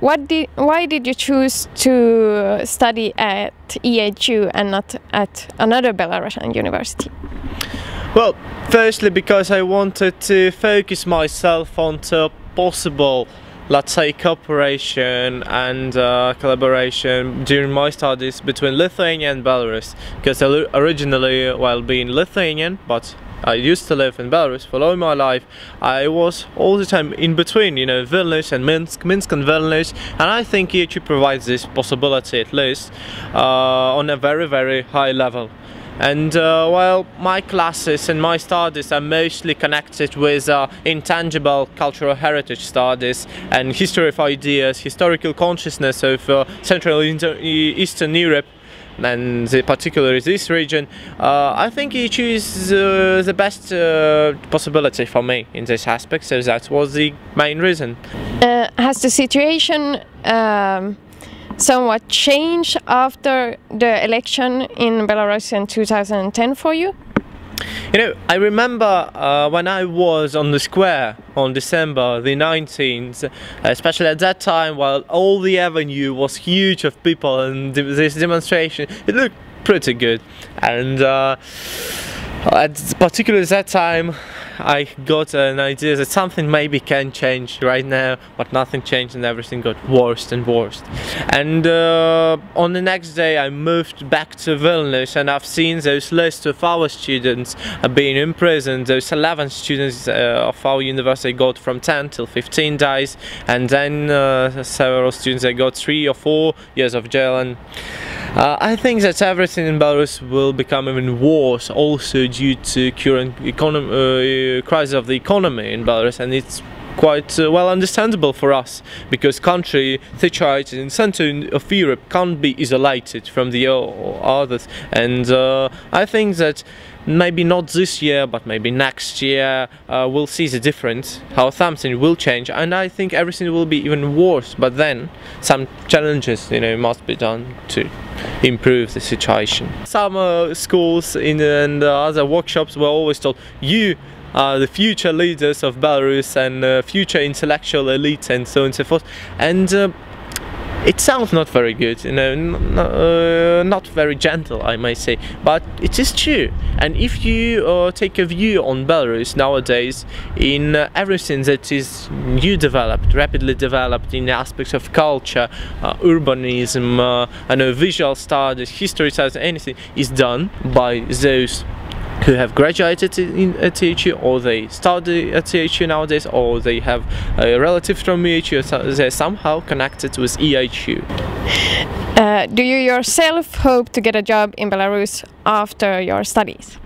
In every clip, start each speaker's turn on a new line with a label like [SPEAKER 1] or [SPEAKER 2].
[SPEAKER 1] why did you choose to study at EHU and not at another Belarusian university?
[SPEAKER 2] Well, firstly because I wanted to focus myself onto possible, let's say, cooperation and collaboration during my studies between Lithuania and Belarus, because originally, while being Lithuanian, but I used to live in Belarus for all my life, I was all the time in between, you know, Vilnius and Minsk and Vilnius, and I think EHU provides this possibility, at least on a very, very high level. And while my classes and my studies are mostly connected with intangible cultural heritage studies and history of ideas, historical consciousness of Central and Eastern Europe, and particularly this region, I think EHU is the best possibility for me in this aspect, so that was the main reason.
[SPEAKER 1] Has the situation somewhat changed after the election in Belarus in 2010 for you?
[SPEAKER 2] You know, I remember when I was on the square on December the 19th, especially at that time, while all the avenue was huge of people and this demonstration, it looked pretty good. And particularly that time, I got an idea that something maybe can change right now, but nothing changed and everything got worse and worse. And on the next day I moved back to Vilnius, and I've seen those lists of our students being imprisoned. Those 11 students of our university got from 10 till 15 days, and then several students they got 3 or 4 years of jail. And I think that everything in Belarus will become even worse, also due to current crisis of the economy in Belarus, and it's quite well understandable for us, because country situated in center of Europe can't be isolated from the others. And I think that maybe not this year, but maybe next year we'll see the difference, how something will change, and I think everything will be even worse. But then some challenges, you know, must be done to improve the situation. Some schools and other workshops were always told, you are the future leaders of Belarus and future intellectual elite and so on and so forth. And it sounds not very good, you know, not very gentle, I may say, but it is true. And if you take a view on Belarus nowadays, in everything that is new developed, rapidly developed in aspects of culture, urbanism, visual studies, history studies, anything is done by those who have graduated at EHU, or they study at EHU nowadays, or they have a relative from EHU, so they're somehow connected with EHU.
[SPEAKER 1] Do you yourself hope to get a job in Belarus after your studies?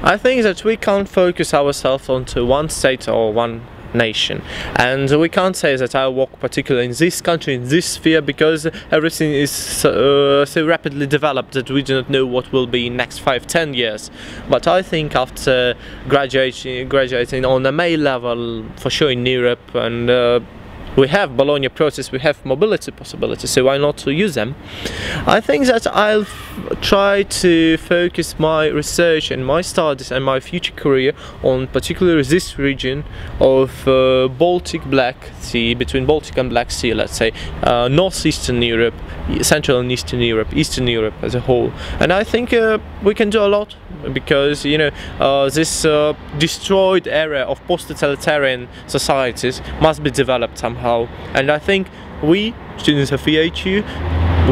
[SPEAKER 2] I think that we can't focus ourselves onto one state or one nation, and we can't say that I work particularly in this country, in this sphere, because everything is so rapidly developed that we do not know what will be in next 5-10 years. But I think after graduating on a May level, for sure in Europe, and we have Bologna process, we have mobility possibilities, so why not to use them? I think that I'll try to focus my research and my studies and my future career on particularly this region of Baltic Black Sea, between Baltic and Black Sea, let's say, northeastern Europe, Central and Eastern Europe, Eastern Europe as a whole. And I think we can do a lot, because, you know, this destroyed area of post-totalitarian societies must be developed somehow, and I think we, students of EHU,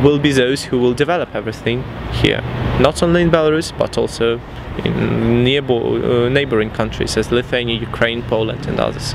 [SPEAKER 2] will be those who will develop everything here, not only in Belarus but also in neighboring countries as Lithuania, Ukraine, Poland and others.